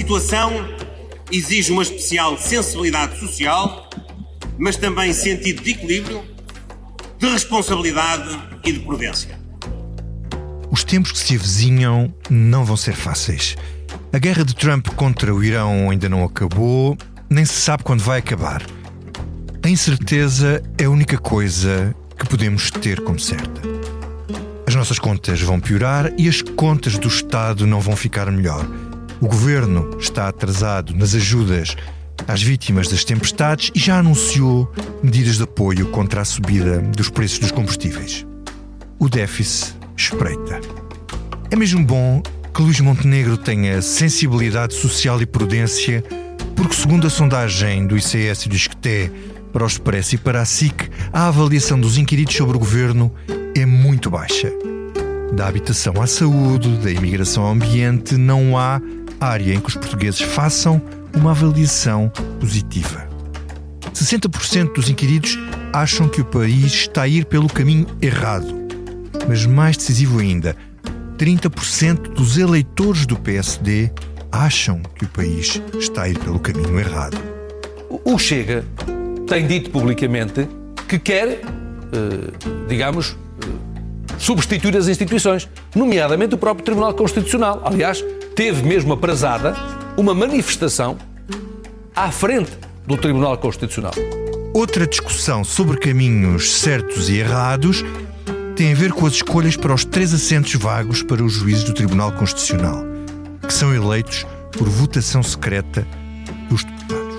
situação exige uma especial sensibilidade social, mas também sentido de equilíbrio, de responsabilidade e de prudência. Os tempos que se avizinham não vão ser fáceis. A guerra de Trump contra o Irão ainda não acabou, nem se sabe quando vai acabar. A incerteza é a única coisa que podemos ter como certa. As nossas contas vão piorar e as contas do Estado não vão ficar melhor. O governo está atrasado nas ajudas às vítimas das tempestades e já anunciou medidas de apoio contra a subida dos preços dos combustíveis. O déficit espreita. É mesmo bom que Luís Montenegro tenha sensibilidade social e prudência, porque, segundo a sondagem do ICS e do Isqueté para o Expresso e para a SIC, a avaliação dos inquiridos sobre o governo é muito baixa. Da habitação à saúde, da imigração ao ambiente, não há área em que os portugueses façam uma avaliação positiva. 60% dos inquiridos acham que o país está a ir pelo caminho errado. Mas mais decisivo ainda, 30% dos eleitores do PSD acham que o país está a ir pelo caminho errado. O Chega tem dito publicamente que quer, substituir as instituições, nomeadamente o próprio Tribunal Constitucional. Aliás, teve mesmo aprazada uma manifestação à frente do Tribunal Constitucional. Outra discussão sobre caminhos certos e errados tem a ver com as escolhas para os 3 assentos vagos para os juízes do Tribunal Constitucional, que são eleitos por votação secreta dos deputados.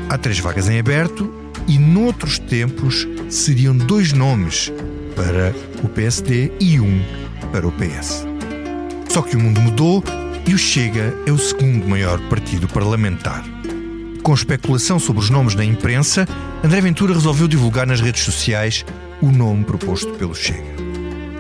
Há 3 vagas em aberto e, noutros tempos, seriam 2 nomes para o PSD e 1 para o PS. Só que o mundo mudou e o Chega é o segundo maior partido parlamentar. Com especulação sobre os nomes na imprensa, André Ventura resolveu divulgar nas redes sociais o nome proposto pelo Chega.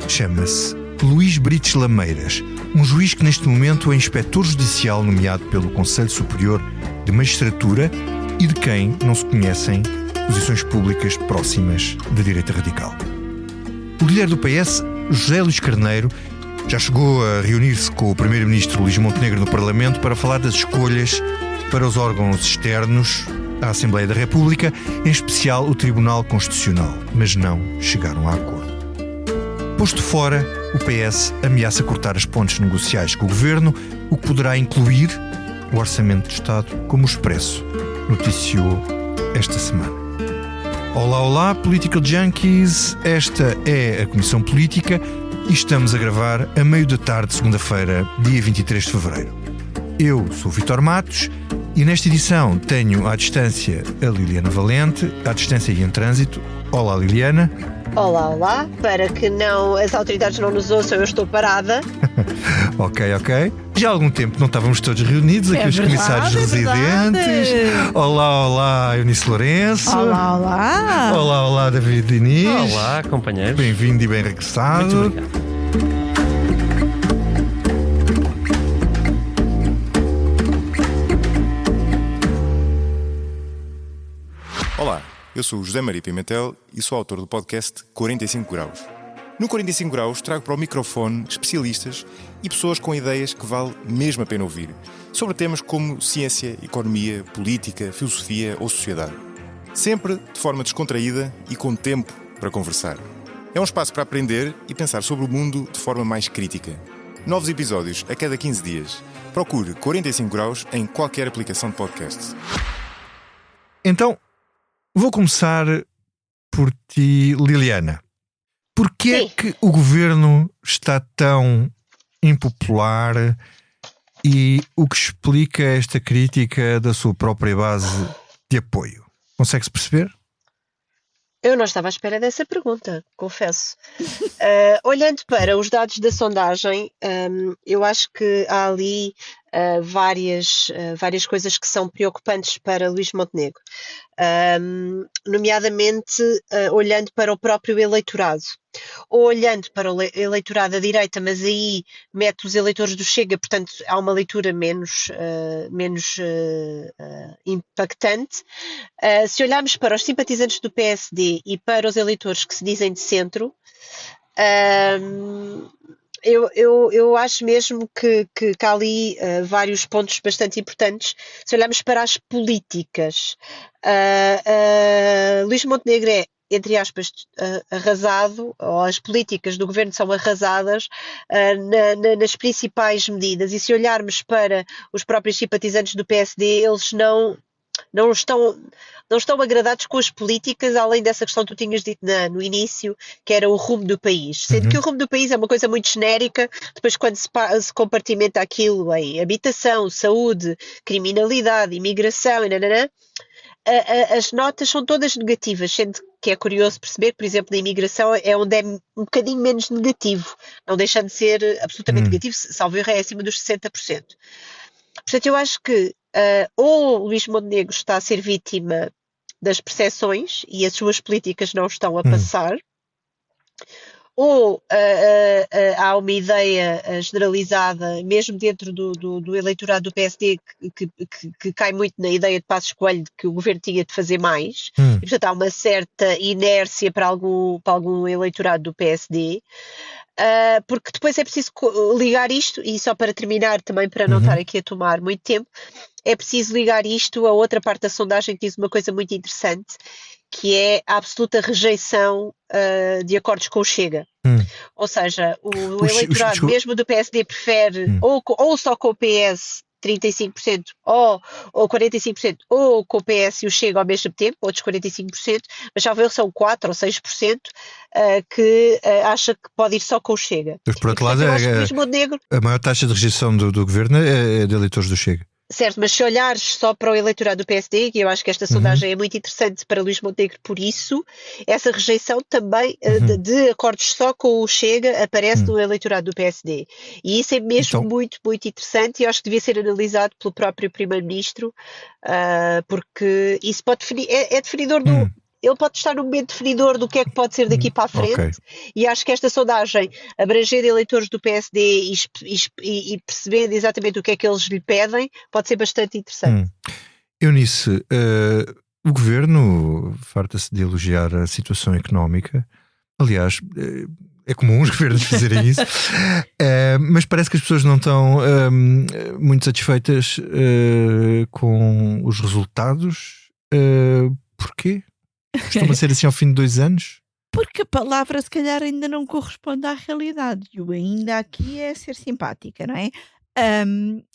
Chama-se Luís Brites Lameiras, um juiz que neste momento é inspetor judicial nomeado pelo Conselho Superior de Magistratura e de quem não se conhecem posições públicas próximas da direita radical. O líder do PS, José Luís Carneiro, já chegou a reunir-se com o primeiro-ministro Luís Montenegro no Parlamento para falar das escolhas para os órgãos externos à Assembleia da República, em especial o Tribunal Constitucional, mas não chegaram a acordo. Posto fora, o PS ameaça cortar as pontes negociais com o Governo, o que poderá incluir o Orçamento de Estado, como o Expresso noticiou esta semana. Olá, olá, Political Junkies, esta é a Comissão Política e estamos a gravar a meio da tarde, segunda-feira, dia 23 de fevereiro. Eu sou o Vítor Matos e nesta edição tenho à distância a Liliana Valente, à distância e em trânsito. Olá, Liliana. Olá, olá. Para que não as autoridades não nos ouçam, eu estou parada. Ok. Já há algum tempo não estávamos todos reunidos, aqui os comissários residentes. Olá, Eunice Lourenço. Olá, David Diniz. Olá, companheiros. Bem-vindo e bem regressado. Muito obrigado. Olá, eu sou o José Maria Pimentel e sou autor do podcast 45 Graus. No 45 Graus trago para o microfone especialistas e pessoas com ideias que vale mesmo a pena ouvir, sobre temas como ciência, economia, política, filosofia ou sociedade. Sempre de forma descontraída e com tempo para conversar. É um espaço para aprender e pensar sobre o mundo de forma mais crítica. Novos episódios a cada 15 dias. Procure 45 Graus em qualquer aplicação de podcast. Então, vou começar por ti, Liliana. Porquê é que o governo está tão impopular e o que explica esta crítica da sua própria base de apoio? Consegue-se perceber? Eu não estava à espera dessa pergunta, confesso. Olhando para os dados da sondagem, eu acho que há ali várias coisas que são preocupantes para Luís Montenegro. Nomeadamente olhando para o próprio eleitorado, ou olhando para o eleitorado da direita, mas aí mete os eleitores do Chega, portanto há uma leitura menos impactante. Se olharmos para os simpatizantes do PSD e para os eleitores que se dizem de centro, eu acho mesmo que há ali vários pontos bastante importantes. Se olharmos para as políticas, Luís Montenegro é, entre aspas, arrasado, ou as políticas do governo são arrasadas nas principais medidas. E se olharmos para os próprios simpatizantes do PSD, eles não estão agradados com as políticas, além dessa questão que tu tinhas dito no início, que era o rumo do país. Sendo que o rumo do país é uma coisa muito genérica, depois quando se compartimenta aquilo em habitação, saúde, criminalidade, imigração, as notas são todas negativas, sendo que é curioso perceber que, por exemplo, na imigração é onde é um bocadinho menos negativo, não deixando de ser absolutamente negativo, salvo erro é acima dos 60%. Portanto, eu acho que ou Luís Montenegro está a ser vítima das percepções e as suas políticas não estão a passar, ou há uma ideia generalizada, mesmo dentro do eleitorado do PSD, que cai muito na ideia de Passos Coelho de que o governo tinha de fazer mais, e portanto há uma certa inércia para algum eleitorado do PSD. Porque depois é preciso ligar isto, e só para terminar também, para não estar aqui a tomar muito tempo, é preciso ligar isto a outra parte da sondagem que diz uma coisa muito interessante, que é a absoluta rejeição de acordos com o Chega. Ou seja, o eleitorado mesmo do PSD prefere ou só com o PS 35% ou 45%, ou com o PS e o Chega ao mesmo tempo, outros 45%, mas já veio são 4% ou 6% que acha que pode ir só com o Chega. Mas por outro lado, a maior taxa de rejeição do governo é de eleitores do Chega. Certo, mas se olhares só para o eleitorado do PSD, e eu acho que esta sondagem é muito interessante para Luís Montenegro por isso, essa rejeição também de acordos só com o Chega aparece no eleitorado do PSD. E isso é mesmo muito, muito interessante, e eu acho que devia ser analisado pelo próprio Primeiro-Ministro, porque isso pode definir, é definidor do... Ele pode estar no momento definidor do que é que pode ser daqui para a frente, e acho que esta sondagem, abrangendo eleitores do PSD e percebendo exatamente o que é que eles lhe pedem, pode ser bastante interessante. Eunice, o governo farta-se de elogiar a situação económica. Aliás, é comum os governos fazerem isso, mas parece que as pessoas não estão muito satisfeitas com os resultados. Porquê? Costuma ser assim ao fim de 2 anos? Porque a palavra se calhar ainda não corresponde à realidade, e o ainda aqui é ser simpática, não é?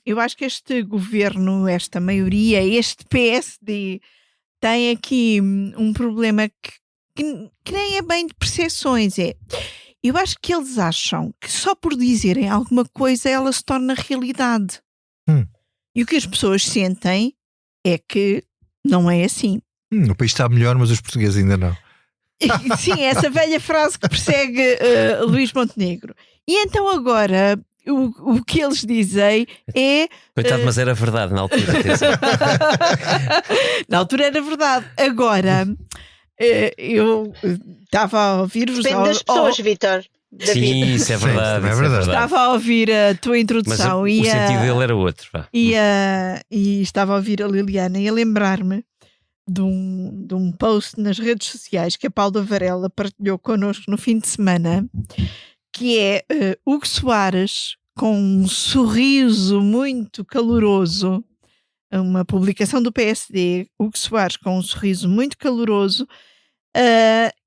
Eu acho que este governo, esta maioria, este PSD tem aqui um problema que nem é bem de percepções, eu acho que eles acham que só por dizerem alguma coisa ela se torna realidade. E o que as pessoas sentem é que não é assim. O país está melhor, mas os portugueses ainda não. Sim, essa velha frase que persegue Luís Montenegro. E então agora o que eles dizem é... Coitado, mas era verdade na altura. Na altura era verdade. Agora, eu estava a ouvir-vos... Depende das pessoas, Vítor. Sim, isso é verdade. Sim, é verdade. Estava a ouvir a tua introdução. Mas o sentido dele era outro. E estava a ouvir a Liliana e a lembrar-me de um post nas redes sociais que a Paula Varela partilhou connosco no fim de semana, que é Hugo Soares com um sorriso muito caloroso, uma publicação do PSD, Hugo Soares com um sorriso muito caloroso,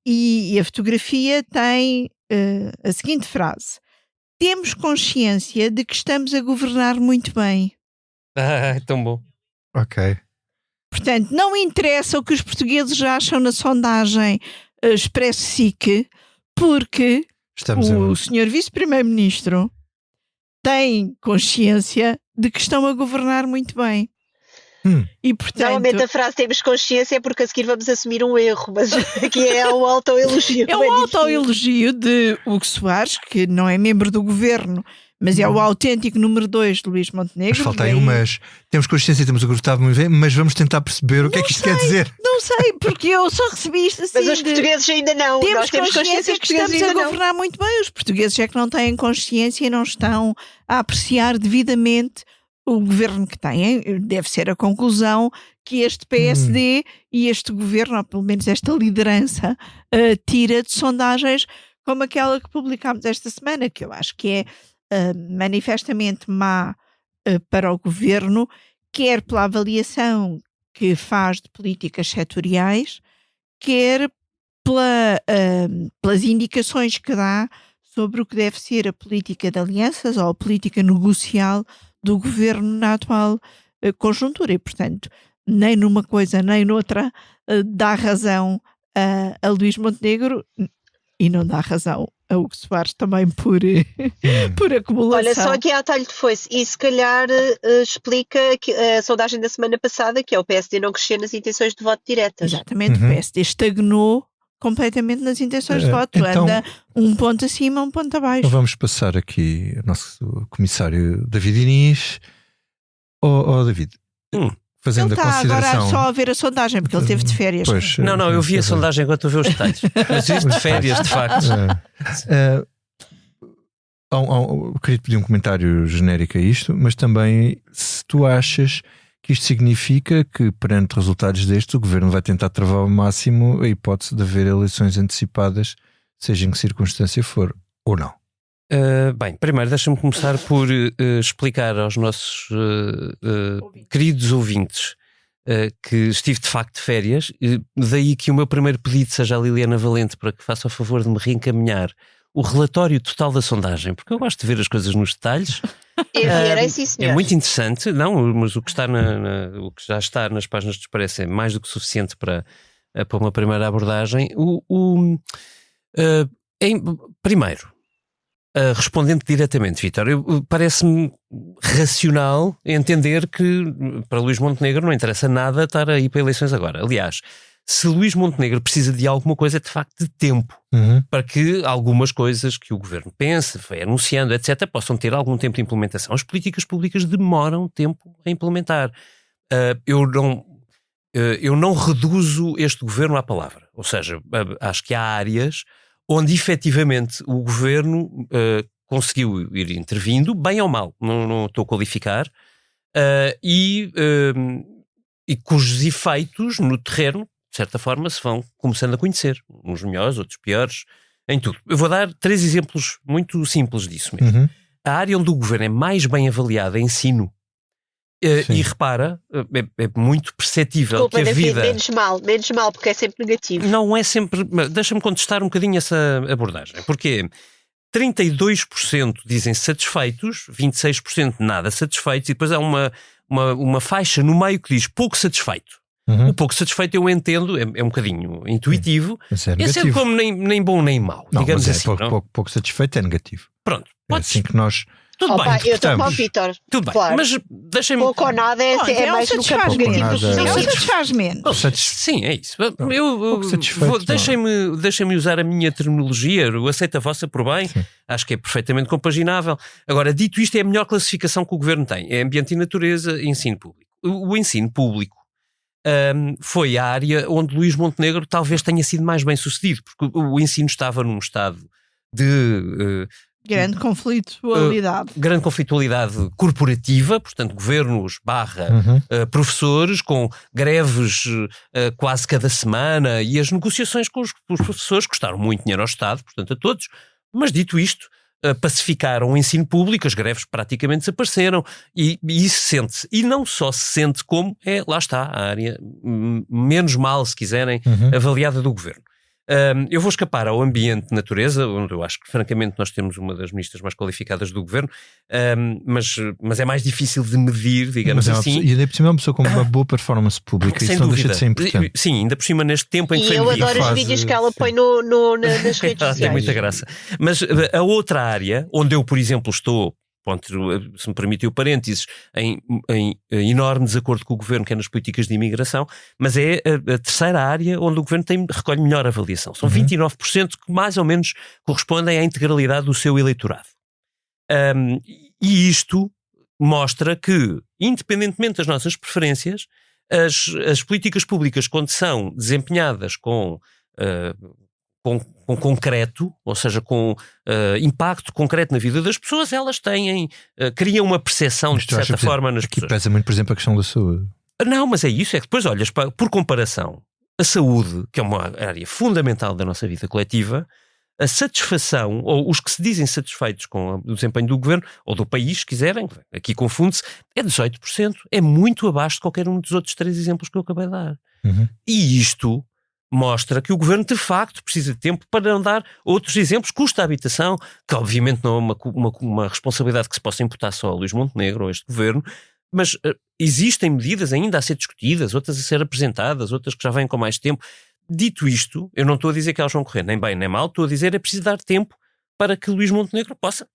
e a fotografia tem a seguinte frase: temos consciência de que estamos a governar muito bem. É tão bom. Ok. Portanto, não interessa o que os portugueses já acham na sondagem Expresso-SIC, porque o senhor vice-primeiro-ministro tem consciência de que estão a governar muito bem. E, portanto, normalmente a frase temos consciência é porque a seguir vamos assumir um erro, mas aqui é um autoelogio. É um autoelogio de Hugo Soares, que não é membro do governo, mas é o autêntico número 2 de Luís Montenegro. Mas falta aí umas... Temos consciência, temos agrupado muito bem, mas vamos tentar perceber o que é que isto quer dizer. Não sei, porque eu só recebi isto assim. Mas os portugueses ainda não. Nós temos consciência que estamos a governar muito bem. Os portugueses é que não têm consciência e não estão a apreciar devidamente o governo que têm. Deve ser a conclusão que este PSD e este governo, ou pelo menos esta liderança, tira de sondagens como aquela que publicámos esta semana, que eu acho que é manifestamente má para o governo, quer pela avaliação que faz de políticas setoriais, quer pelas indicações que dá sobre o que deve ser a política de alianças ou a política negocial do governo na atual conjuntura. E, portanto, nem numa coisa nem noutra dá razão a Luís Montenegro e não dá razão a Hugo Soares também por acumulação. Olha, só aqui há talho de foice. E se calhar explica a sondagem da semana passada, que é o PSD não crescer nas intenções de voto diretas. Exatamente, o PSD estagnou completamente nas intenções de voto. Então, anda um ponto acima, um ponto abaixo. Então vamos passar aqui ao nosso comissário David Inês. David, fazendo Ele a está consideração... agora só a ver a sondagem, porque ele esteve de férias. Pois, Não, eu vi a sondagem enquanto vi os detalhes. Mas isto de férias, de facto. Queria te pedir um comentário genérico a isto, mas também se tu achas que isto significa que, perante resultados destes, o governo vai tentar travar ao máximo a hipótese de haver eleições antecipadas, seja em que circunstância for, ou não. Bem, primeiro deixa-me começar por explicar aos nossos queridos ouvintes que estive de facto de férias, daí que o meu primeiro pedido seja a Liliana Valente para que faça o favor de me reencaminhar o relatório total da sondagem, porque eu gosto de ver as coisas nos detalhes. Sim, senhor. É muito interessante, mas o que já está nas páginas dos Expresso é mais do que suficiente para uma primeira abordagem. Primeiro, respondendo diretamente, Vítor, parece-me racional entender que para Luís Montenegro não interessa nada estar a ir para eleições agora. Aliás, se Luís Montenegro precisa de alguma coisa, é de facto de tempo, para que algumas coisas que o governo pensa, vai anunciando, etc., possam ter algum tempo de implementação. As políticas públicas demoram tempo a implementar. Eu não reduzo este governo à palavra. Ou seja, acho que há áreas onde efetivamente o governo conseguiu ir intervindo, bem ou mal, não estou a qualificar, e cujos efeitos no terreno, de certa forma, se vão começando a conhecer, uns melhores, outros piores, em tudo. Eu vou dar 3 exemplos muito simples disso mesmo. A área onde o governo é mais bem avaliado é ensino. E repara, é muito perceptível. Desculpa, que a David, vida... menos mal, porque é sempre negativo. Não é sempre... Deixa-me contestar um bocadinho essa abordagem. Porque 32% dizem satisfeitos, 26% nada satisfeitos, e depois há uma faixa no meio que diz pouco satisfeito. O pouco satisfeito eu entendo, é um bocadinho intuitivo. Mas é É negativo. sempre como nem bom nem mau, Não, digamos mas assim. pouco satisfeito é negativo. Pronto, É assim que nós... tudo Opa, bem, eu estou com o interpretamos. Vítor. tudo bem, Claro. mas deixem-me... Pouco ou nada é mais no campo satisfaz negativo do menos. que Não Não, positivo. satisfaz menos. Sim, é isso. Pouco satisfeito, Deixem-me usar a minha terminologia, eu aceito a vossa por bem, acho que é perfeitamente compaginável. Agora, dito isto, é a melhor classificação que o governo tem, é ambiente e natureza e ensino público. O ensino público foi a área onde Luís Montenegro talvez tenha sido mais bem sucedido, porque o ensino estava num estado de... Grande conflitualidade. grande conflitualidade corporativa, portanto governos / professores, com greves quase cada semana, e as negociações com os professores custaram muito dinheiro ao Estado, portanto a todos, mas dito isto, pacificaram o ensino público, as greves praticamente desapareceram, e isso sente-se. E não só se sente como lá está, a área menos mal, se quiserem, avaliada do governo. Eu vou escapar ao ambiente de natureza, onde eu acho que francamente nós temos uma das ministras mais qualificadas do governo, mas é mais difícil de medir, digamos assim. E ainda por cima é uma pessoa com uma boa performance pública, Sem isso não deixa dúvida. de ser importante. Sim, ainda por cima neste tempo em que E foi eu medido. adoro os vídeos que ela põe nas redes Ela tem sociais. muita graça. Mas a outra área, onde eu, por exemplo, estou, se me permitiu parênteses, em enorme desacordo com o governo, que é nas políticas de imigração, mas é a terceira área onde o governo recolhe melhor avaliação. São 29% que mais ou menos correspondem à integralidade do seu eleitorado. E isto mostra que, independentemente das nossas preferências, as políticas públicas, quando são desempenhadas com concreto, ou seja, com impacto concreto na vida das pessoas, elas criam uma percepção, de certa forma, nas aqui pessoas. pesa muito, por exemplo, a questão da saúde. Não, mas é isso, é que depois olhas, por comparação, a saúde, que é uma área fundamental da nossa vida coletiva, a satisfação, ou os que se dizem satisfeitos com o desempenho do governo, ou do país, se quiserem, aqui confunde-se, é 18%. É muito abaixo de qualquer um dos outros 3 exemplos que eu acabei de dar. E isto mostra que o governo, de facto, precisa de tempo para não dar outros exemplos. Custa a habitação, que obviamente não é uma responsabilidade que se possa imputar só a Luís Montenegro ou a este governo, mas existem medidas ainda a ser discutidas, outras a ser apresentadas, outras que já vêm com mais tempo. Dito isto, eu não estou a dizer que elas vão correr nem bem nem mal, estou a dizer que é preciso dar tempo para que Luís Montenegro possa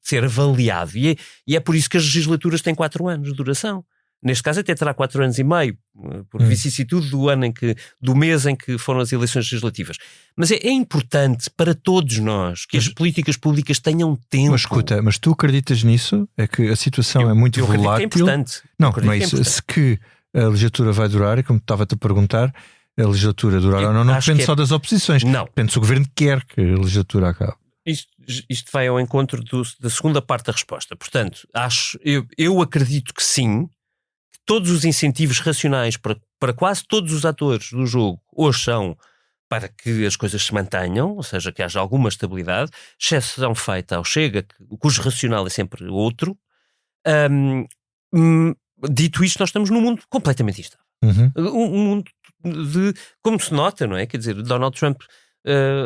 ser avaliado. E é por isso que as legislaturas têm 4 anos de duração. Neste caso até terá 4 anos e meio, por vicissitude do mês em que foram as eleições legislativas. Mas é importante para todos nós que as políticas públicas tenham tempo. Mas escuta, mas tu acreditas nisso? É que a situação é muito volátil? É importante. Não é isso. Se que a legislatura vai durar, e como estava-te a perguntar, a legislatura durar ou não depende só das oposições. Não. Depende se o governo quer que a legislatura acabe. Isto vai ao encontro da segunda parte da resposta. Portanto, eu acredito que sim, que todos os incentivos racionais para quase todos os atores do jogo hoje são para que as coisas se mantenham, ou seja, que haja alguma estabilidade, exceção feita ao Chega, cujo racional é sempre outro. Dito isto, nós estamos num mundo completamente instável. Um mundo como se nota, não é? Quer dizer, Donald Trump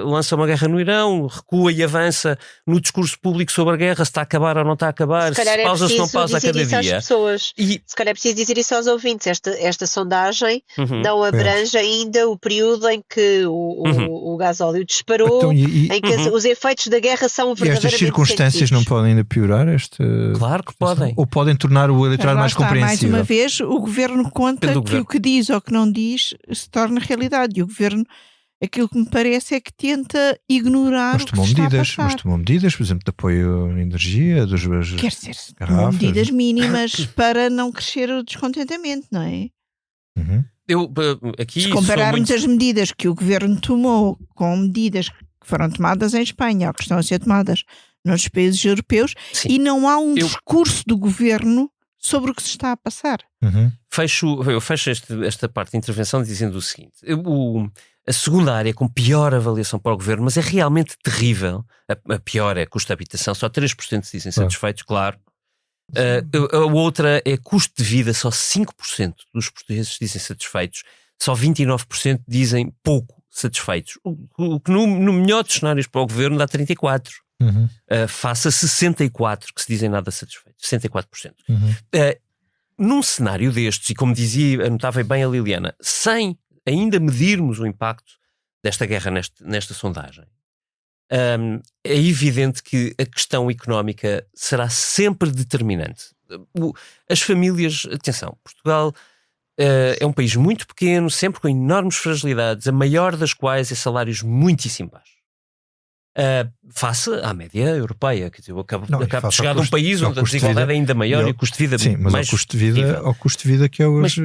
lança uma guerra no Irão, recua e avança no discurso público sobre a guerra, se está a acabar ou não está a acabar, se pausa ou se não pausa a cada dia. Se calhar é preciso dizer isso aos ouvintes. Esta sondagem não abrange ainda o período em que o gasóleo disparou, Então, em que os efeitos da guerra são verdadeiramente estas circunstâncias sentidos. não podem ainda piorar? Claro que podem. Ou podem tornar o eleitorado mais compreensível? Mais uma vez, o governo conta que o que diz ou que não diz se torna realidade. E o governo, aquilo que me parece é que tenta ignorar o que está a passar. Mas tomou medidas, por exemplo, de apoio à energia, dos quer dizer, tomou medidas mínimas para não crescer o descontentamento, não é? Aqui se compararmos as medidas que o governo tomou com medidas que foram tomadas em Espanha ou que estão a ser tomadas nos países europeus, sim, e não há discurso do governo sobre o que se está a passar. Eu fecho esta parte de intervenção dizendo o seguinte: a segunda área com pior avaliação para o governo, mas é realmente terrível, a pior é custo de habitação, só 3% se dizem satisfeitos, claro. A outra é custo de vida, só 5% dos portugueses dizem satisfeitos, só 29% dizem pouco satisfeitos, o que no melhor dos cenários para o governo dá 34%. Face a 64% que se dizem nada satisfeitos, 64%. Num cenário destes, e como dizia, anotava bem a Liliana, sem ainda medirmos o impacto desta guerra nesta sondagem, é evidente que a questão económica será sempre determinante. As famílias, atenção, Portugal é um país muito pequeno, sempre com enormes fragilidades, a maior das quais é salários muitíssimo baixos. Face à média europeia, quer dizer, eu acabo de chegar de um país onde a desigualdade é ainda maior e o custo de vida mais ao custo de vida que é hoje.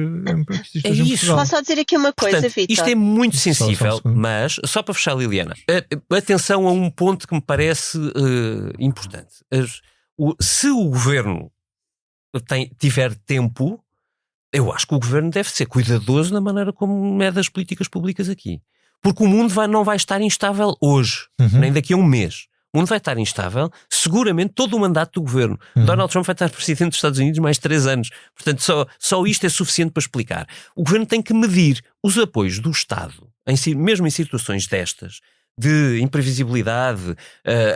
É isso. Posso só dizer aqui uma coisa, Vitor? Isto é muito sensível, mas só para fechar, Liliana, atenção a um ponto que me parece importante. Se o governo tiver tempo, eu acho que o governo deve ser cuidadoso na maneira como mede as políticas públicas aqui. Porque o mundo não vai estar instável hoje, nem daqui a um mês. O mundo vai estar instável, seguramente, todo o mandato do governo. Donald Trump vai estar presidente dos Estados Unidos mais 3 anos. Portanto, só isto é suficiente para explicar. O governo tem que medir os apoios do Estado, mesmo em situações destas, de imprevisibilidade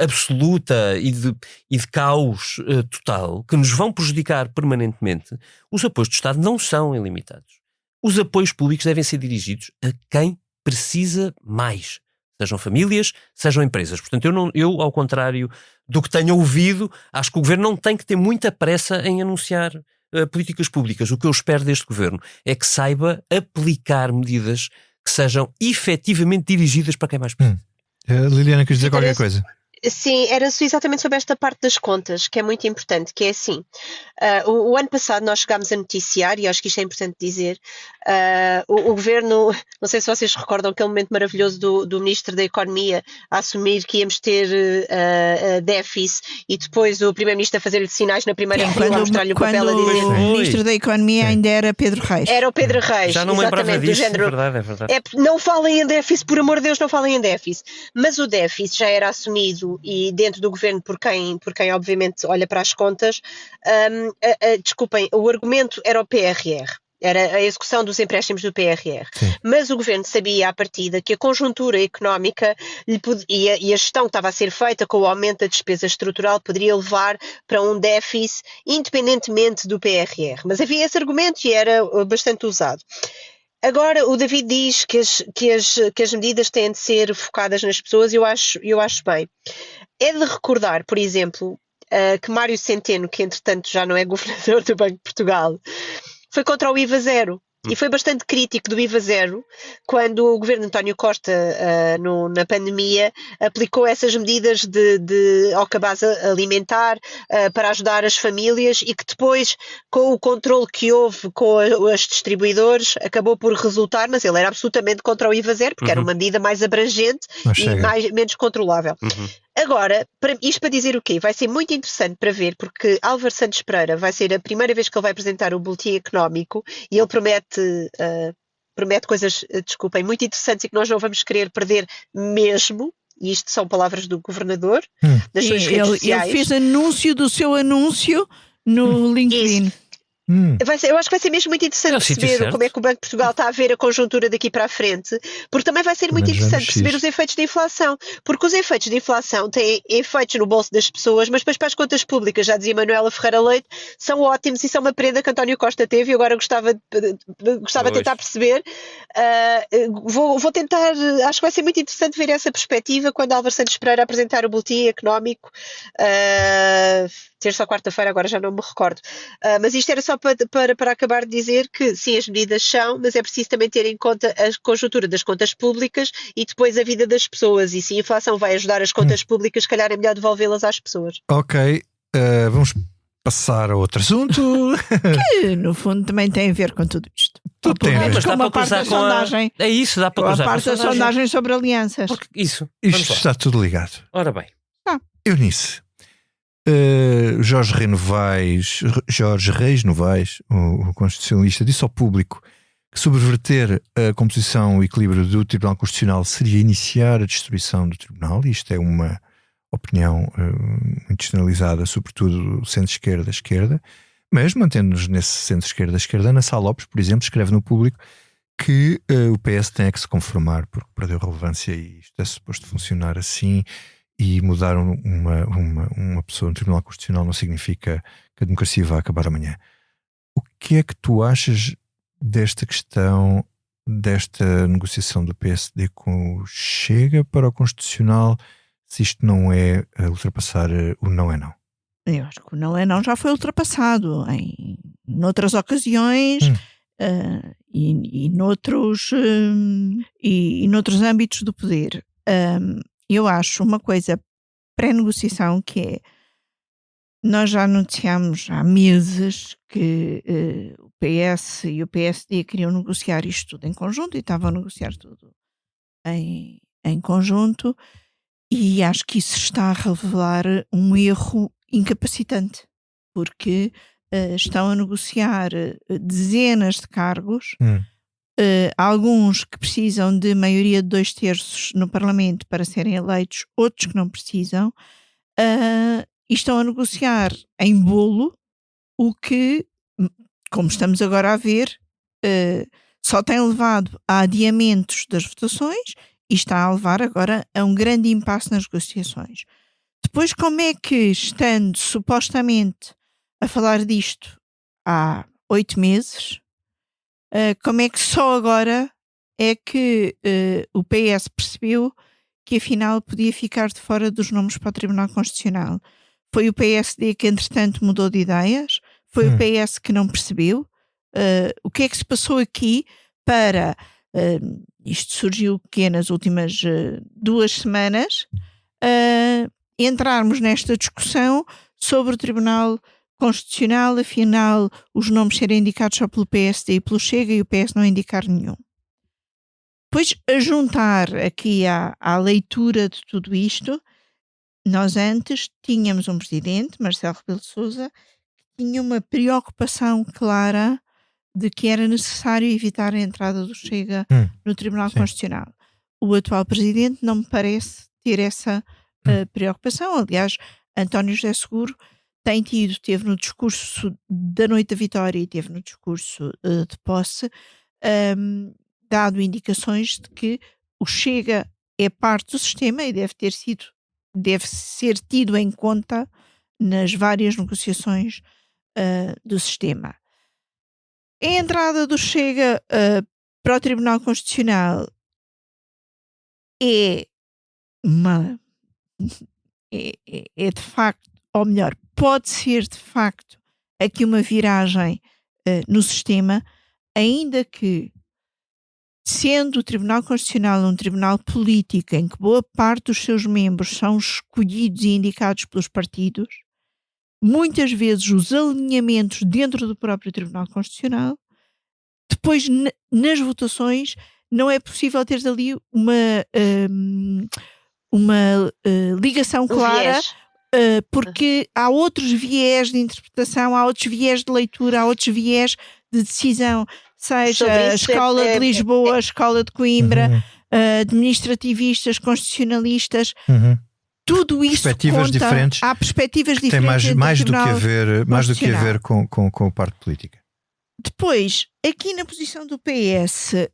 absoluta e de caos total, que nos vão prejudicar permanentemente. Os apoios do Estado não são ilimitados. Os apoios públicos devem ser dirigidos a quem precisa mais, sejam famílias, sejam empresas. Portanto, eu, ao contrário do que tenho ouvido, acho que o governo não tem que ter muita pressa em anunciar políticas públicas. O que eu espero deste governo é que saiba aplicar medidas que sejam efetivamente dirigidas para quem mais precisa. Liliana, queres dizer qualquer coisa? Sim, era exatamente sobre esta parte das contas, que é muito importante, que é assim, o ano passado nós chegámos a noticiar, e acho que isto é importante dizer, o governo, não sei se vocês recordam aquele momento maravilhoso do Ministro da Economia a assumir que íamos ter déficit, e depois o Primeiro-Ministro a fazer-lhe sinais na primeira fila, a mostrar-lhe o papel a dizer... o Ministro da Economia ainda era Pedro Reis. Era o Pedro Reis, Já não me lembrava exatamente, disso, do género, é verdade. não falem em déficit, por amor de Deus, não falem em déficit. Mas o déficit já era assumido e dentro do governo por quem obviamente olha para as contas, desculpem, o argumento era o PRR. Era a execução dos empréstimos do PRR. Sim. Mas o governo sabia à partida que a conjuntura económica e a gestão que estava a ser feita com o aumento da despesa estrutural poderia levar para um déficit independentemente do PRR. Mas havia esse argumento e era bastante usado. Agora, o David diz que as medidas têm de ser focadas nas pessoas e eu acho bem. É de recordar, por exemplo, que Mário Centeno, que entretanto já não é governador do Banco de Portugal, foi contra o IVA zero. E foi bastante crítico do IVA zero quando o governo de António Costa, na pandemia, aplicou essas medidas ao cabaz alimentar para ajudar as famílias e que depois, com o controle que houve com os distribuidores, acabou por resultar, mas ele era absolutamente contra o IVA zero, porque era uma medida mais abrangente e menos controlável. Agora, isto para dizer o quê? Vai ser muito interessante para ver, porque Álvaro Santos Pereira vai ser a primeira vez que ele vai apresentar o boletim económico e ele promete coisas, desculpem, muito interessantes e que nós não vamos querer perder mesmo. E isto são palavras do governador, das suas redes sociais. Ele fez anúncio do seu anúncio no LinkedIn. Eu acho que vai ser mesmo muito interessante perceber como é que o Banco de Portugal está a ver a conjuntura daqui para a frente, porque também vai ser muito interessante perceber os efeitos da inflação, porque os efeitos da inflação têm efeitos no bolso das pessoas, mas depois para as contas públicas, já dizia Manuela Ferreira Leite, são ótimos e são uma prenda que António Costa teve e agora gostava de tentar perceber. Vou tentar, acho que vai ser muito interessante ver essa perspectiva quando Álvaro Santos Pereira apresentar o boletim económico, terça ou quarta-feira, agora já não me recordo. Mas isto era só para acabar de dizer que sim, as medidas são, mas é preciso também ter em conta a conjuntura das contas públicas e depois a vida das pessoas. E se a inflação vai ajudar as contas públicas, se calhar é melhor devolvê-las às pessoas. Ok, vamos passar a outro assunto. Que no fundo também tem a ver com tudo isto. Tudo tem a ver. Mas com dá uma para parte da cruzar com sondagem. É isso, dá para Com a cruzar parte com a da sondagem sobre alianças. Isso. Isto está tudo ligado. Ora bem. Eunice, Jorge Reis Novaes, o constitucionalista, disse ao público que subverter a composição e equilíbrio do Tribunal Constitucional seria iniciar a destruição do Tribunal. Isto é uma opinião muito generalizada, sobretudo centro-esquerda, mas mantendo-nos nesse centro-esquerda, Ana Sá Lopes, por exemplo, escreve no público que o PS tem que se conformar porque perdeu relevância e isto é suposto funcionar assim. E mudar uma pessoa no Tribunal Constitucional não significa que a democracia vai acabar amanhã. O que é que tu achas desta questão, desta negociação do PSD com o Chega para o Constitucional, se isto não é ultrapassar o não é não? Eu acho que o não é não já foi ultrapassado em noutras ocasiões e noutros âmbitos do poder. Eu acho uma coisa pré-negociação que é, nós já anunciámos há meses que o PS e o PSD queriam negociar isto tudo em conjunto e estavam a negociar tudo em conjunto e acho que isso está a revelar um erro incapacitante, porque estão a negociar dezenas de cargos, alguns que precisam de maioria de 2/3 no Parlamento para serem eleitos, outros que não precisam, e estão a negociar em bolo o que, como estamos agora a ver, só tem levado a adiamentos das votações e está a levar agora a um grande impasse nas negociações. Depois, como é que, estando supostamente a falar disto há 8 meses, como é que só agora é que o PS percebeu que afinal podia ficar de fora dos nomes para o Tribunal Constitucional? Foi o PSD que entretanto mudou de ideias? Foi o PS que não percebeu? O que é que se passou aqui para... isto surgiu aqui nas últimas 2 semanas entrarmos nesta discussão sobre o Tribunal Constitucional, afinal, os nomes serem indicados só pelo PSD e pelo Chega e o PS não indicar nenhum. Depois, a juntar aqui à leitura de tudo isto, nós antes tínhamos um presidente, Marcelo Rebelo de Sousa, que tinha uma preocupação clara de que era necessário evitar a entrada do Chega no Tribunal Constitucional. O atual presidente não me parece ter essa preocupação. Aliás, António José Seguro teve no discurso da Noite da Vitória e teve no discurso de posse, dado indicações de que o Chega é parte do sistema e deve ser tido em conta nas várias negociações do sistema. A entrada do Chega para o Tribunal Constitucional é de facto, ou melhor, pode ser de facto aqui uma viragem no sistema, ainda que, sendo o Tribunal Constitucional um tribunal político em que boa parte dos seus membros são escolhidos e indicados pelos partidos, muitas vezes os alinhamentos dentro do próprio Tribunal Constitucional, depois nas votações não é possível ter ali uma ligação clara, porque há outros viés de interpretação, há outros viés de leitura, há outros viés de decisão, seja a Escola de Lisboa, a Escola de Coimbra, administrativistas, constitucionalistas, tudo isso perspectivas conta. Diferentes. Há perspectivas Tem diferentes. mais do que a ver com a parte política. Depois, aqui na posição do PS,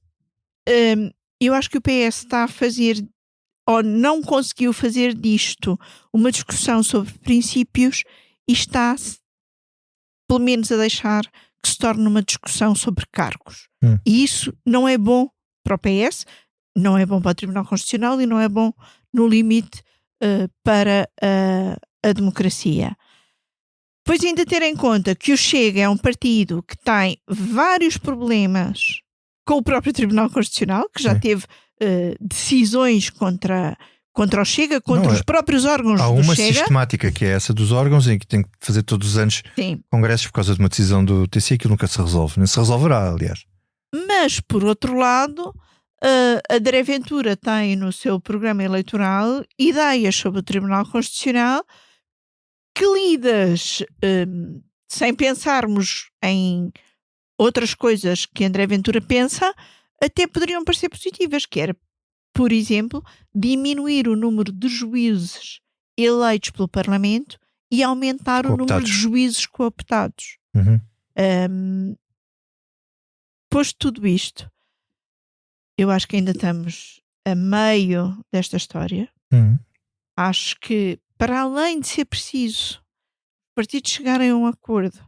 eu acho que o PS está a fazer, ou não conseguiu fazer disto uma discussão sobre princípios e está, pelo menos, a deixar que se torne uma discussão sobre cargos. E isso não é bom para o PS, não é bom para o Tribunal Constitucional e não é bom, no limite, para a democracia. Pois ainda ter em conta que o Chega é um partido que tem vários problemas com o próprio Tribunal Constitucional, que já teve decisões contra o Chega, contra os próprios órgãos do Chega. Há uma sistemática que é essa dos órgãos, em que tem que fazer todos os anos congressos por causa de uma decisão do TC, que nunca se resolve. Nem se resolverá, aliás. Mas, por outro lado, a André Ventura tem no seu programa eleitoral ideias sobre o Tribunal Constitucional que, lidas sem pensarmos em outras coisas que André Ventura pensa, até poderiam parecer positivas, que era, por exemplo, diminuir o número de juízes eleitos pelo Parlamento e aumentar o número de juízes cooptados. Posto tudo isto, eu acho que ainda estamos a meio desta história. Acho que, para além de ser preciso os partidos chegarem a um acordo,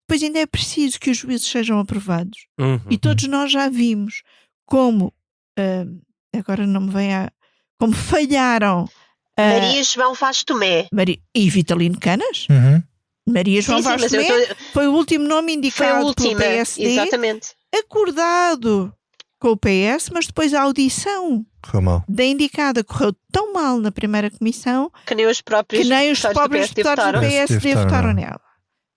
depois ainda é preciso que os juízes sejam aprovados. E todos nós já vimos como, agora não me vem como falharam Maria João Vaz Tomé e Vitalino Canas. Maria João Vaz Tomé foi o último nome indicado pelo PSD, exatamente, acordado com o PS, mas depois a audição da indicada correu tão mal na primeira comissão que nem os próprios deputados do PSD votaram nela.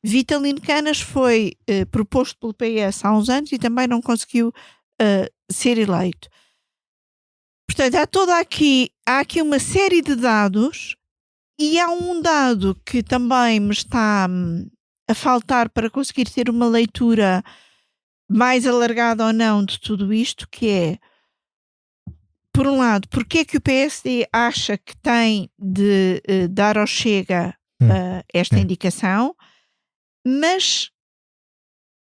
Vitalino Canas foi proposto pelo PS há uns anos e também não conseguiu ser eleito. Portanto, há aqui uma série de dados, e há um dado que também me está a faltar para conseguir ter uma leitura mais alargada ou não de tudo isto, que é, por um lado, porque é que o PSD acha que tem de dar ao Chega esta indicação, mas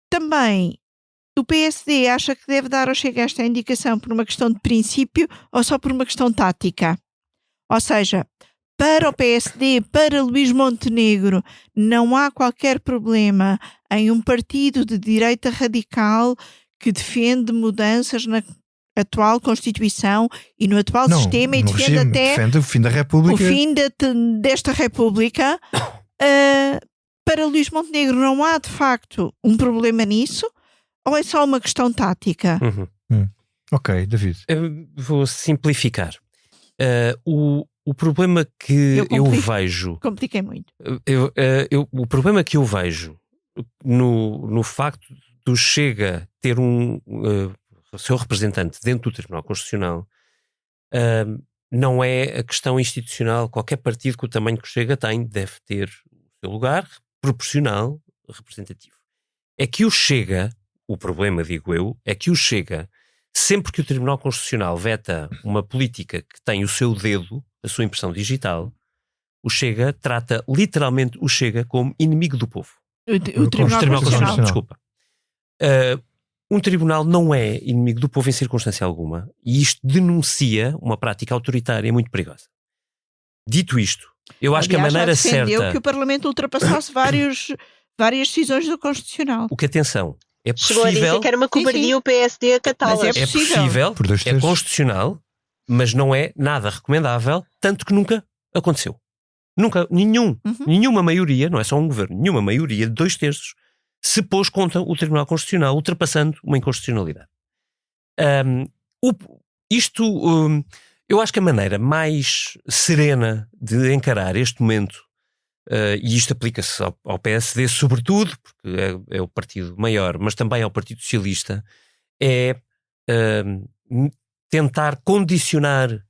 também o PSD acha que deve dar ao Chega esta indicação por uma questão de princípio ou só por uma questão tática. Ou seja, para o PSD, para Luís Montenegro, não há qualquer problema em um partido de direita radical que defende mudanças na atual Constituição e no atual sistema e defende o fim da República. O fim desta República. Para Luís Montenegro não há de facto um problema nisso, ou é só uma questão tática? Ok, David. Vou simplificar. O problema que eu vejo. Compliquei muito. O problema que eu vejo no facto do Chega ter o seu representante dentro do Tribunal Constitucional não é a questão institucional. Qualquer partido com o tamanho que o Chega tem deve ter o seu lugar proporcional, representativo. É que o Chega, o problema, digo eu, é que o Chega, sempre que o Tribunal Constitucional veta uma política que tem o seu dedo, a sua impressão digital, o Chega trata literalmente o Chega como inimigo do povo. O Tribunal Constitucional. Desculpa. Um tribunal não é inimigo do povo em circunstância alguma, e isto denuncia uma prática autoritária muito perigosa. Dito isto, eu acho que a maneira certa... que o Parlamento ultrapassasse várias decisões do Constitucional. O que, atenção, é Chegou a possível... dizer que era uma cobardia o PSD a catá-las. Mas É possível, é constitucional, mas não é nada recomendável, tanto que nunca aconteceu. Nunca, nenhuma maioria, não é só um governo, nenhuma maioria de 2/3 se pôs contra o Tribunal Constitucional, ultrapassando uma inconstitucionalidade. Eu acho que a maneira mais serena de encarar este momento, e isto aplica-se ao PSD sobretudo, porque é o partido maior, mas também ao Partido Socialista, é tentar condicionar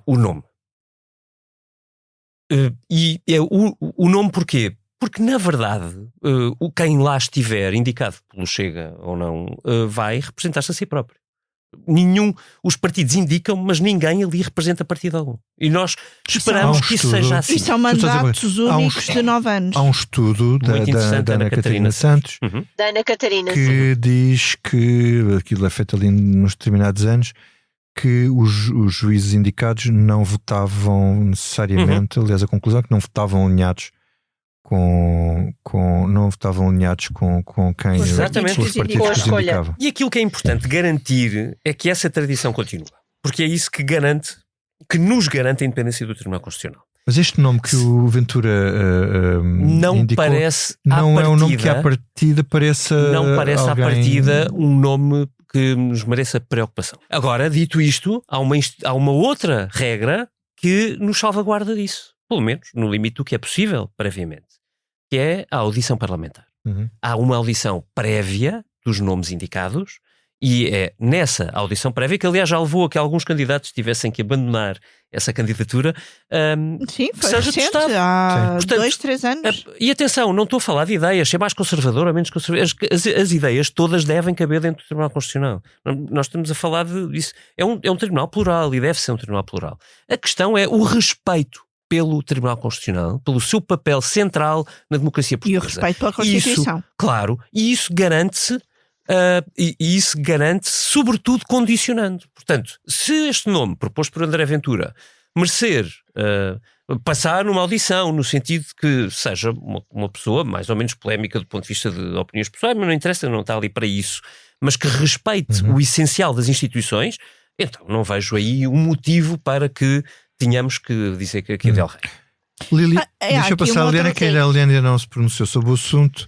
o nome. E o nome porquê? Porque, na verdade, quem lá estiver, indicado pelo Chega ou não, vai representar-se a si próprio. Os partidos indicam, mas ninguém ali representa partido algum. E nós esperamos que isso seja assim. E são mandatos únicos de 9 anos. Há um estudo da Ana Catarina Santos Da Ana Catarina, que diz que aquilo é feito ali nos determinados anos, que os juízes indicados não votavam necessariamente, aliás, a conclusão é que não votavam alinhados com quem Exatamente. os partidos indicavam. E aquilo que é importante garantir é que essa tradição continua. Porque é isso que nos garante a independência do Tribunal Constitucional. Mas este nome que o Ventura não indicou, parece não à é um nome que à partida pareça não parece alguém... à partida um nome que nos mereça preocupação. Agora, dito isto, há uma outra regra que nos salvaguarda disso, pelo menos no limite do que é possível previamente, que é a audição parlamentar. Há uma audição prévia dos nomes indicados, e é nessa audição prévia que, aliás, já levou a que alguns candidatos tivessem que abandonar essa candidatura. Sim, foi seja recente, testado. há Portanto, 2-3 anos. E atenção, não estou a falar de ideias, ser mais conservador ou menos conservador. As ideias todas devem caber dentro do Tribunal Constitucional. Nós estamos a falar disso. É um tribunal plural e deve ser um tribunal plural. A questão é o respeito pelo Tribunal Constitucional, pelo seu papel central na democracia portuguesa. E o respeito pela Constituição. Isso, claro, e isso garante-se sobretudo condicionando. Portanto, se este nome proposto por André Ventura merecer passar numa audição, no sentido de que seja uma pessoa mais ou menos polémica do ponto de vista de opiniões pessoais, mas não interessa, não está ali para isso, mas que respeite o essencial das instituições, então não vejo aí um motivo para que tenhamos que dizer que aqui é Del Rey. Lili, deixa eu passar a Liliana, que a Liliana ainda não se pronunciou sobre o assunto.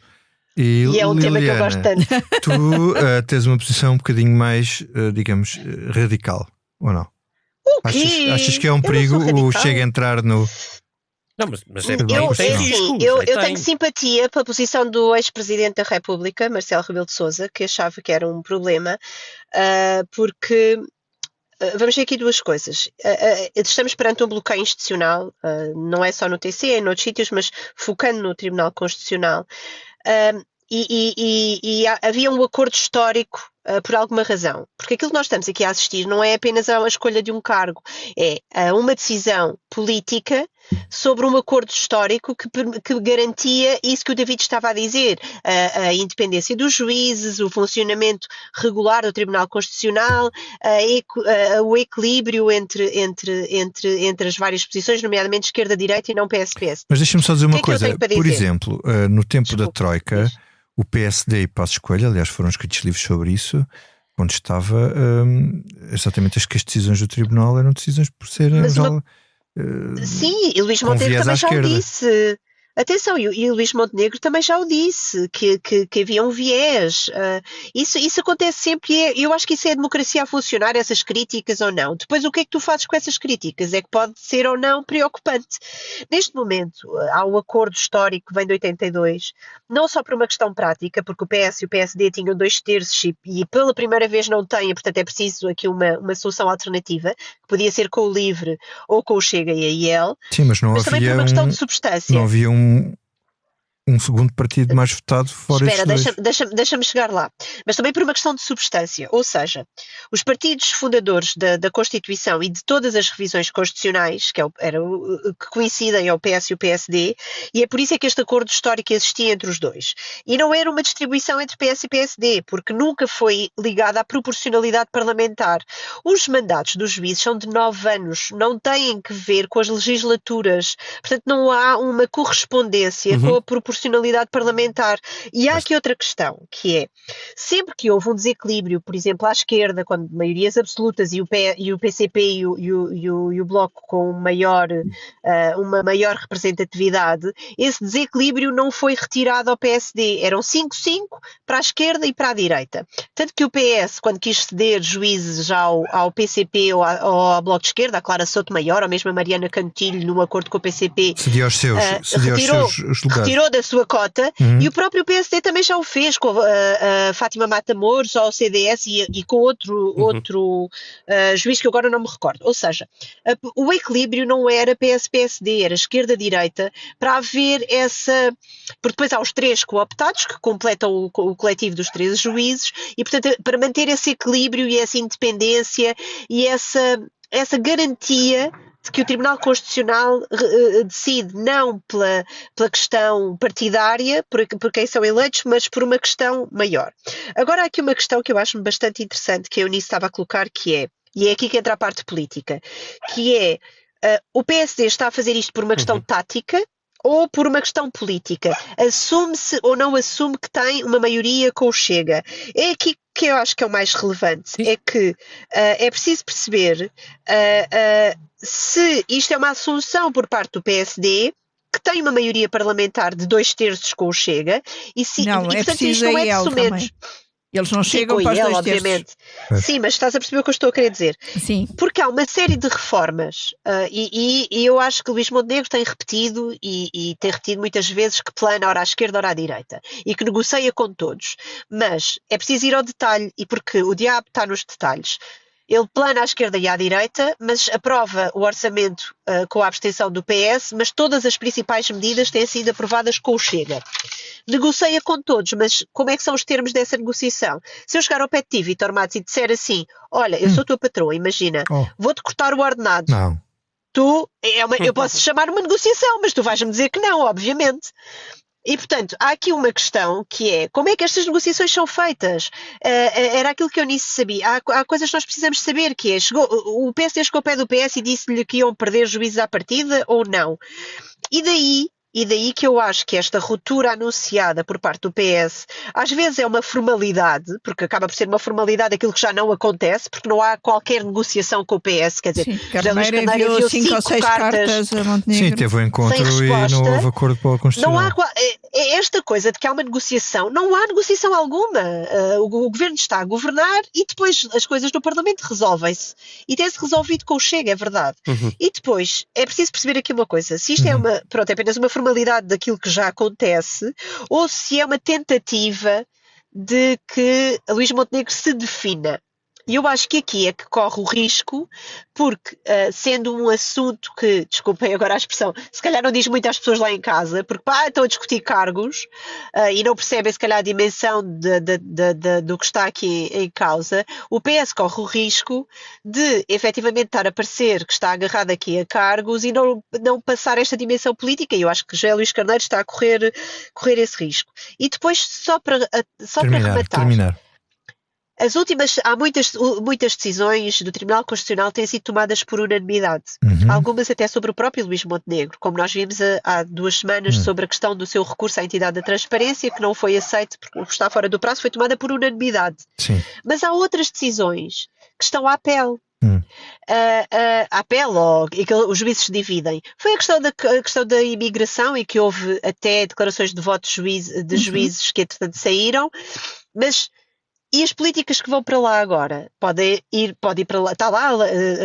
E é um Liliana, tema que eu gosto tanto. Tu tens uma posição um bocadinho mais, digamos, radical, ou não? O quê? Achas que é um perigo o Chega a entrar no... Não, mas é eu tenho simpatia pela posição do ex-presidente da República, Marcelo Rebelo de Sousa, que achava que era um problema, porque... Vamos ver aqui duas coisas. Estamos perante um bloqueio institucional, não é só no TC, é noutros sítios, mas focando no Tribunal Constitucional. E havia um acordo histórico por alguma razão. Porque aquilo que nós estamos aqui a assistir não é apenas a uma escolha de um cargo, é uma decisão política sobre um acordo histórico que garantia isso que o David estava a dizer, a independência dos juízes, o funcionamento regular do Tribunal Constitucional, o equilíbrio entre as várias posições, nomeadamente esquerda-direita e não PS-PS. Mas deixa-me só dizer uma coisa. Por exemplo, no tempo da Troika, o PSD e Passos Coelho, aliás, foram escritos livros sobre isso, onde estava exatamente as que as decisões do Tribunal eram decisões por serem... Sim, e Luís Montenegro também já o disse. Atenção, e o Luís Montenegro também já o disse, que havia um viés. Isso acontece sempre e eu acho que isso é a democracia a funcionar, essas críticas ou não. Depois, o que é que tu fazes com essas críticas? É que pode ser ou não preocupante. Neste momento, há um acordo histórico que vem de 82, não só por uma questão prática, porque o PS e o PSD tinham 2/3 e pela primeira vez não têm, portanto é preciso aqui uma solução alternativa, que podia ser com o LIVRE ou com o Chega e a IEL. Sim, mas não mas também por havia uma questão de substância. não havia um segundo partido mais votado fora Espera, esses dois. deixa-me chegar lá. Mas também por uma questão de substância. Ou seja, os partidos fundadores da Constituição e de todas as revisões constitucionais, que coincidem ao PS e o PSD, e é por isso é que este acordo histórico existia entre os dois. E não era uma distribuição entre PS e PSD, porque nunca foi ligada à proporcionalidade parlamentar. Os mandatos dos juízes são de 9 anos, não têm que ver com as legislaturas. Portanto, não há uma correspondência com a proporcionalidade parlamentar. E há aqui outra questão, que é, sempre que houve um desequilíbrio, por exemplo, à esquerda, quando maiorias absolutas e o PCP e o Bloco com uma maior representatividade, esse desequilíbrio não foi retirado ao PSD. Eram 5-5 para a esquerda e para a direita. Tanto que o PS, quando quis ceder juízes ao PCP ou ao Bloco de Esquerda, a Clara Sotomayor, ou mesmo a Mariana Cantilho, num acordo com o PCP, Cedia aos seus lugares. retirou da sua cota, e o próprio PSD também já o fez com a Fátima Matamoros ao CDS e com outro juiz que agora não me recordo. Ou seja, o equilíbrio não era PS-PSD, era esquerda-direita, para haver essa... Porque depois há os 3 cooptados que completam o coletivo dos 13 juízes e, portanto, para manter esse equilíbrio e essa independência e essa garantia de que o Tribunal Constitucional decide não pela questão partidária, por quem são eleitos, mas por uma questão maior. Agora há aqui uma questão que eu acho bastante interessante, que a Eunice estava a colocar, e é aqui que entra a parte política, que é, o PSD está a fazer isto por uma questão tática ou por uma questão política? Assume-se ou não assume que tem uma maioria com o Chega? É aqui que eu acho que é o mais relevante. Sim. É que é preciso perceber se isto é uma assunção por parte do PSD, que tem uma maioria parlamentar de 2/3 com o Chega, e portanto isto não é de somente. Eles não chegam para os 2/3. Obviamente. Sim, mas estás a perceber o que eu estou a querer dizer. Sim. Porque há uma série de reformas e eu acho que o Luís Montenegro tem repetido e tem repetido muitas vezes que plana ora à esquerda, ora à direita e que negocia com todos. Mas é preciso ir ao detalhe e porque o diabo está nos detalhes. Ele plana à esquerda e à direita, mas aprova o orçamento com a abstenção do PS, mas todas as principais medidas têm sido aprovadas com o Chega. Negocia com todos, mas como é que são os termos dessa negociação? Se eu chegar ao pé de ti, Vítor Matos, e disser assim, olha, eu sou tua patroa, imagina, vou-te cortar o ordenado. Não. Eu posso chamar uma negociação, mas tu vais-me dizer que não, obviamente. E, portanto, há aqui uma questão que é, como é que estas negociações são feitas? Era aquilo que eu nem sabia. Há coisas que nós precisamos saber, que é, o PSD chegou ao pé do PS e disse-lhe que iam perder juízes à partida ou não? E daí que eu acho que esta ruptura anunciada por parte do PS às vezes é uma formalidade, porque acaba por ser uma formalidade aquilo que já não acontece, porque não há qualquer negociação com o PS, quer dizer, Carneiro enviou 5 ou 6 cartas a Montenegro. Sim, teve um encontro e não houve acordo para a Constituição. Não há esta coisa de que há uma negociação, não há negociação alguma. O governo está a governar e depois as coisas no Parlamento resolvem-se. E tem-se resolvido com o Chega, é verdade. E depois é preciso perceber aqui uma coisa, se isto é apenas uma formalidade daquilo que já acontece, ou se é uma tentativa de que Luís Montenegro se defina. E eu acho que aqui é que corre o risco, porque sendo um assunto que, desculpem agora a expressão, se calhar não diz muito às pessoas lá em casa, porque estão a discutir cargos e não percebem se calhar a dimensão do que está aqui em causa, o PS corre o risco de efetivamente estar a parecer que está agarrado aqui a cargos e não passar esta dimensão política, e eu acho que José Luís Carneiro está a correr esse risco. E depois, só para rematar. Há muitas decisões do Tribunal Constitucional que têm sido tomadas por unanimidade. Algumas até sobre o próprio Luís Montenegro, como nós vimos há 2 semanas sobre a questão do seu recurso à entidade da transparência, que não foi aceito porque está fora do prazo, foi tomada por unanimidade. Sim. Mas há outras decisões que estão à pele. à pele, ou e que os juízes se dividem. Foi a questão da imigração, e que houve até declarações de voto de juízes que entretanto saíram, mas e as políticas que vão para lá agora? Pode ir para lá. Está lá,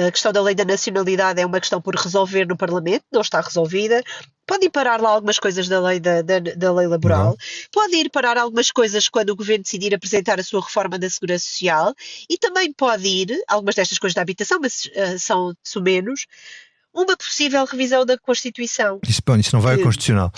a questão da lei da nacionalidade é uma questão por resolver no Parlamento, não está resolvida. Pode ir parar lá algumas coisas da lei, da lei laboral. Não. Pode ir parar algumas coisas quando o Governo decidir apresentar a sua reforma da Segurança Social. E também pode ir, algumas destas coisas da habitação, mas são menos, uma possível revisão da Constituição. Isso não vai ao Constitucional.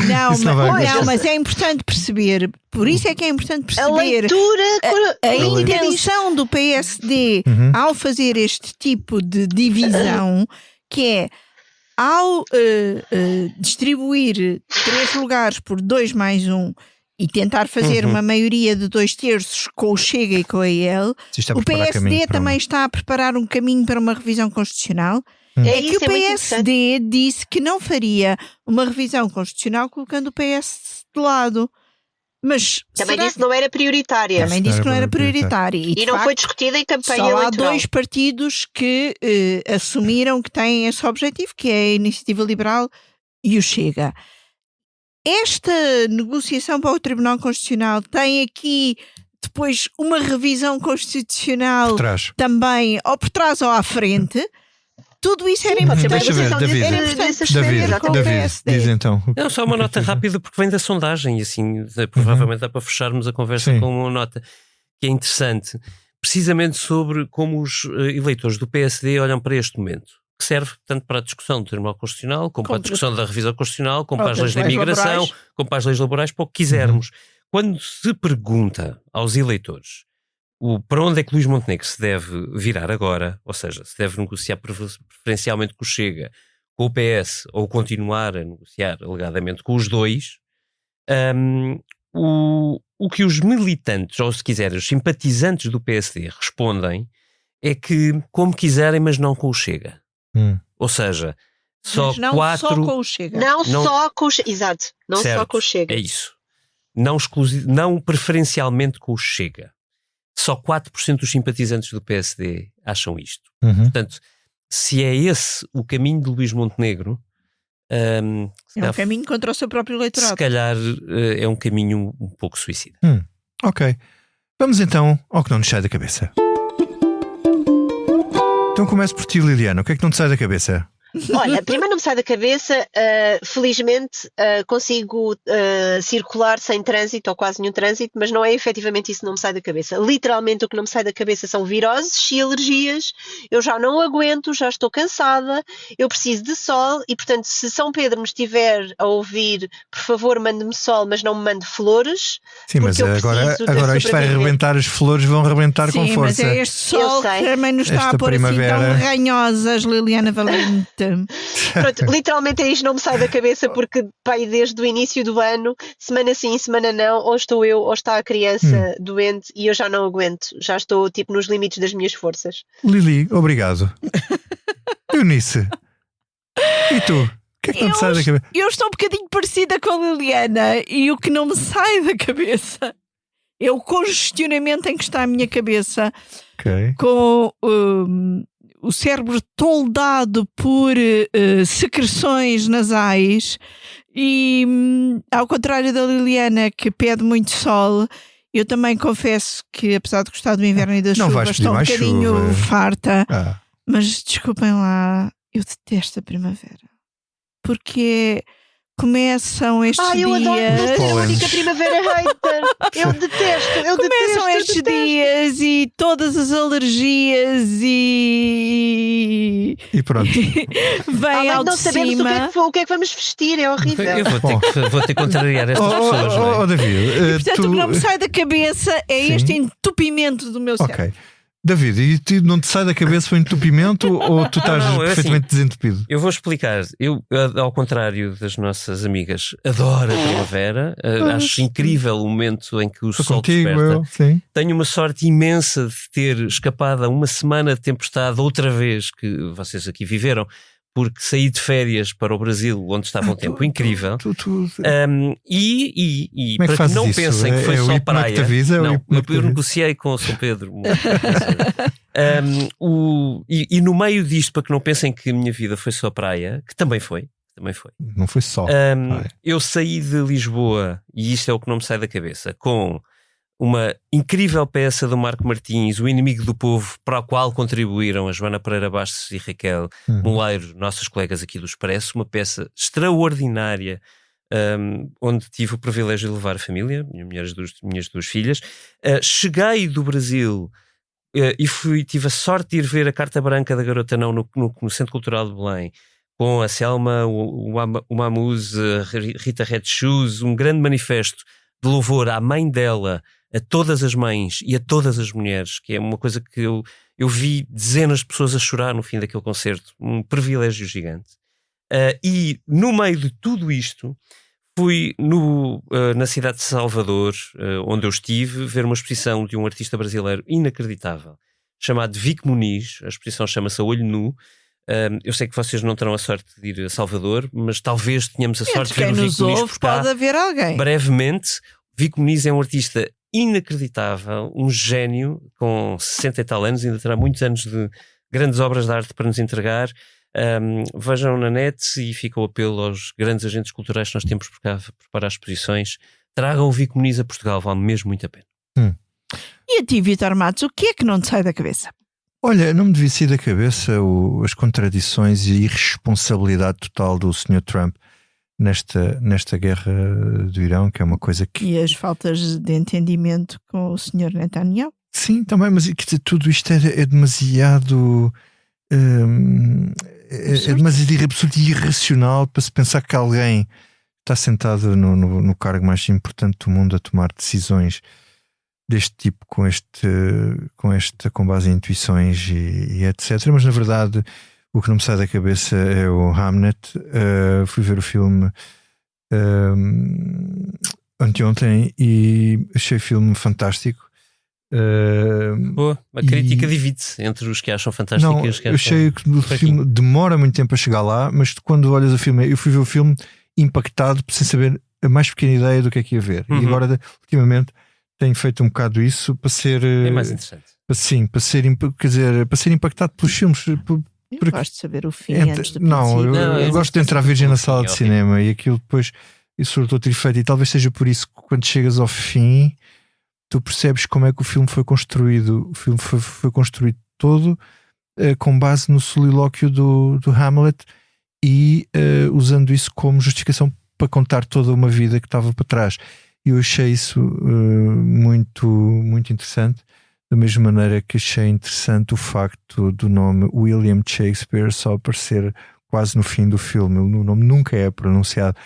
Não, mas é importante perceber, por isso é que é importante perceber a leitura, a intenção do PSD ao fazer este tipo de divisão, que é ao distribuir 3 lugares por 2 mais 1 e tentar fazer uma maioria de 2/3 com o Chega e com a EL, o PSD também está a preparar um caminho para uma revisão constitucional. É que o PSD disse que não faria uma revisão constitucional colocando o PS de lado. Mas também disse que não era prioritária. Também disse que não era prioritária. E não foi discutida em campanha eleitoral. Só há 2 partidos que assumiram que têm esse objetivo, que é a Iniciativa Liberal e o Chega. Esta negociação para o Tribunal Constitucional tem aqui depois uma revisão constitucional também, ou por trás ou à frente. Tudo isso era importante. Deixa ver, David, diz então. Não, só uma nota rápida, porque vem da sondagem e assim, provavelmente dá para fecharmos a conversa com uma nota que é interessante, precisamente sobre como os eleitores do PSD olham para este momento, que serve tanto para a discussão do Tribunal Constitucional, como para a discussão da revisão constitucional, como para as leis da imigração, como para as leis laborais, para o que quisermos. Quando se pergunta aos eleitores para onde é que Luís Montenegro se deve virar agora, ou seja, se deve negociar preferencialmente com o Chega, com o PS, ou continuar a negociar alegadamente com os dois, o que os militantes, ou se quiserem, os simpatizantes do PSD respondem é que como quiserem, mas não com o Chega. Ou seja, só mas não 4... só com o Chega. Só com o Chega. Exato, não certo, só com o Chega. É isso. Não preferencialmente com o Chega. Só 4% dos simpatizantes do PSD acham isto. Portanto, se é esse o caminho de Luís Montenegro... é um caminho contra o seu próprio eleitorado. Se calhar é um caminho um pouco suicida. Ok. Vamos então ao que não nos sai da cabeça. Então começo por ti, Liliana. O que é que não te sai da cabeça? Olha, primeiro não me sai da cabeça, felizmente consigo circular sem trânsito ou quase nenhum trânsito, mas não é efetivamente isso que não me sai da cabeça. Literalmente o que não me sai da cabeça são viroses e alergias. Eu já não aguento, já estou cansada, eu preciso de sol e, portanto, se São Pedro me estiver a ouvir, por favor, mande-me sol, mas não me mande flores. Sim, mas agora isto vai arrebentar, as flores vão arrebentar com força. Sim, mas é este sol que também nos está a pôr primavera... assim tão ranhosas, Liliana Valente. Pronto, literalmente é isto, não me sai da cabeça, porque pai, desde o início do ano, semana sim, semana não, ou estou eu ou está a criança doente e eu já não aguento, já estou tipo nos limites das minhas forças. Lili, obrigado. Eunice, e tu? O que é que não te sai da cabeça? Eu estou um bocadinho parecida com a Liliana e o que não me sai da cabeça é o congestionamento em que está a minha cabeça, com o cérebro toldado por secreções nasais e, ao contrário da Liliana, que pede muito sol, eu também confesso que, apesar de gostar do inverno e da chuva, estou um bocadinho farta. Mas desculpem lá, eu detesto a primavera. Porque começam estes dias... eu adoro ser a única primavera hater. Eu detesto. Começam estes dias e todas as alergias e pronto. vem ao de cima. O que é que vamos vestir, é horrível. Eu vou ter que contrariar estas pessoas. David, portanto, o que não me sai da cabeça é este entupimento do meu cérebro. David, e não te sai da cabeça o entupimento ou tu estás perfeitamente desentupido? Eu vou explicar. Eu, ao contrário das nossas amigas, adoro a primavera. Acho incrível o momento em que o sol desperta. Tenho uma sorte imensa de ter escapado a uma semana de tempestade outra vez que vocês aqui viveram, porque saí de férias para o Brasil, onde estava um tempo incrível. E para que não pensem que foi só praia. Avisa, não, eu negociei com o São Pedro. E no meio disto, para que não pensem que a minha vida foi só praia, que também foi. Não foi só. Eu saí de Lisboa, e isto é o que não me sai da cabeça, com uma incrível peça do Marco Martins, O Inimigo do Povo, para a qual contribuíram a Joana Pereira Bastos e Raquel Moleiro, nossas colegas aqui do Expresso, uma peça extraordinária, onde tive o privilégio de levar a família, minhas duas filhas. Cheguei do Brasil e tive a sorte de ir ver a Carta Branca da Garota Não no Centro Cultural de Belém, com a Selma, o Mamuz, a Rita Red Shoes, um grande manifesto de louvor à mãe dela, a todas as mães e a todas as mulheres, que é uma coisa que eu vi dezenas de pessoas a chorar no fim daquele concerto, um privilégio gigante. E no meio de tudo isto, fui na cidade de Salvador, onde eu estive, ver uma exposição de um artista brasileiro inacreditável, chamado Vic Muniz. A exposição chama-se A Olho Nu. Eu sei que vocês não terão a sorte de ir a Salvador, mas talvez tenhamos a sorte de ver o Vic Muniz por cá. Pode haver alguém. Brevemente. Vic Muniz é um artista inacreditável, um gênio, com 60 e tal anos, ainda terá muitos anos de grandes obras de arte para nos entregar. Vejam na net e fica o apelo aos grandes agentes culturais que nós temos por cá para as exposições. Tragam o Vic Muniz a Portugal, vale mesmo muito a pena. E a ti, Vítor Matos, o que é que não te sai da cabeça? Olha, não me devia sair da cabeça as contradições e a irresponsabilidade total do Sr. Trump nesta guerra do Irão, que é uma coisa que... E as faltas de entendimento com o Sr. Netanyahu? Sim, também, mas tudo isto é demasiado... é demasiado absurdo e irracional para se pensar que alguém está sentado no cargo mais importante do mundo a tomar decisões deste tipo, com base em intuições e etc. Mas na verdade o que não me sai da cabeça é o Hamnet. Fui ver o filme anteontem e achei o filme fantástico. Boa, a crítica divide-se entre os que acham fantástico e os que acham... Eu achei que o filme demora muito tempo a chegar lá, mas quando olhas o filme, eu fui ver o filme impactado sem saber a mais pequena ideia do que é que ia ver. E agora, ultimamente, tenho feito um bocado isso para ser... É mais interessante. Para ser impactado pelos filmes. Eu gosto de saber o fim antes do princípio. Eu gosto de entrar virgem na sala de cinema e aquilo depois, e sobretudo ter feito, e talvez seja por isso que quando chegas ao fim tu percebes como é que o filme foi construído. O filme foi construído todo com base no solilóquio do Hamlet e usando isso como justificação para contar toda uma vida que estava para trás. E eu achei isso muito, muito interessante, da mesma maneira que achei interessante o facto do nome William Shakespeare só aparecer quase no fim do filme. O nome nunca é pronunciado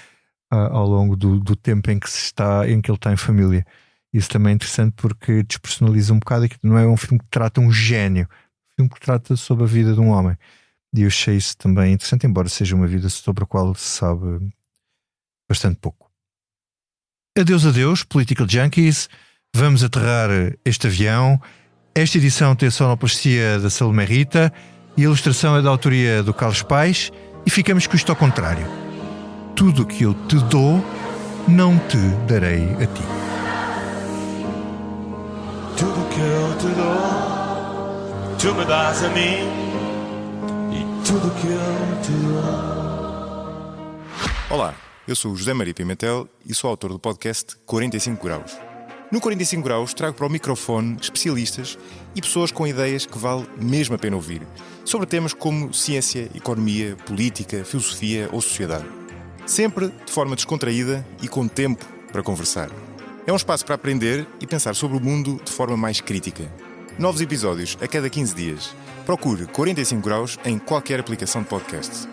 ao longo do tempo em que ele está em família. Isso também é interessante porque despersonaliza um bocado, que não é um filme que trata um gênio, é um filme que trata sobre a vida de um homem. E eu achei isso também interessante, embora seja uma vida sobre a qual se sabe bastante pouco. Adeus, Political Junkies. Vamos aterrar este avião. Esta edição tem a sonoplastia da Salomé Rita e a ilustração é da autoria do Carlos Paes. E ficamos com isto ao contrário. Tudo o que eu te dou, não te darei a ti. Tudo que eu te dou, tu me dás a mim, e tudo que eu te dou. Olá, eu sou o José Maria Pimentel e sou autor do podcast 45 Graus. No 45 Graus trago para o microfone especialistas e pessoas com ideias que vale mesmo a pena ouvir, sobre temas como ciência, economia, política, filosofia ou sociedade. Sempre de forma descontraída e com tempo para conversar. É um espaço para aprender e pensar sobre o mundo de forma mais crítica. Novos episódios a cada 15 dias. Procure 45 Graus em qualquer aplicação de podcast.